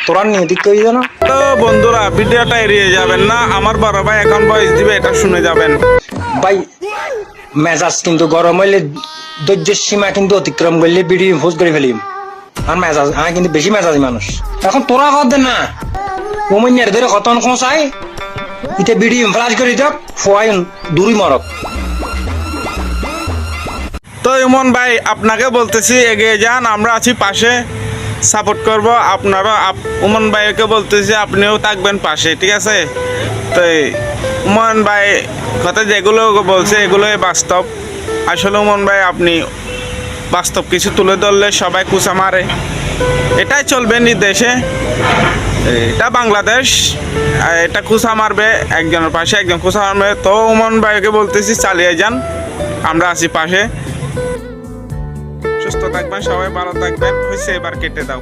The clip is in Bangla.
তোরা নিয়ে ঠিক করে জানো। তো বন্ধুরা ভিডিওটা এড়িয়ে যাবেন না, আমার বড় ভাই এখন ভয়েস দিবে, এটা শুনে যাবেন। ভাই মেজাজ কিন্তু গরম হইলে ধৈর্যের সীমা কিন্তু অতিক্রম করলে ভিডিও পোস্ট করে ফেলিম। আর মেজাজ আমি কিন্তু বেশি মেজাজি মানুষ। এখন তোরা কর না ওমনিয়ার ধরে কতন খোঁচাই ইতে ভিডিও ফ্লাশ করে দিও ফোয়াই দূরই মরক। তো ইমন ভাই আপনাকে বলতেছি এগিয়ে যান, আমরা আছি পাশে, সাপোর্ট করব। আপনারা উমন ভাইকে বলতেছি আপনিও থাকবেন পাশে, ঠিক আছে? তো উমন ভাই কথা যেগুলো বলছে এগুলোই বাস্তব। আসলে উমন ভাই আপনি বাস্তব কিছু তুলে ধরলে সবাই কুচা মারে, এটাই চলবে নির্দেশে। এটা বাংলাদেশ, এটা কুচা মারবে একজনের পাশে, একজন কুচা মারবে। তো উমন ভাইকে বলতেছি চালিয়ে যান, আমরা আছি পাশে। সুস্থ থাকবেন সবাই, ভালো থাকবেন। হয়েছে এবার কেটে দাও।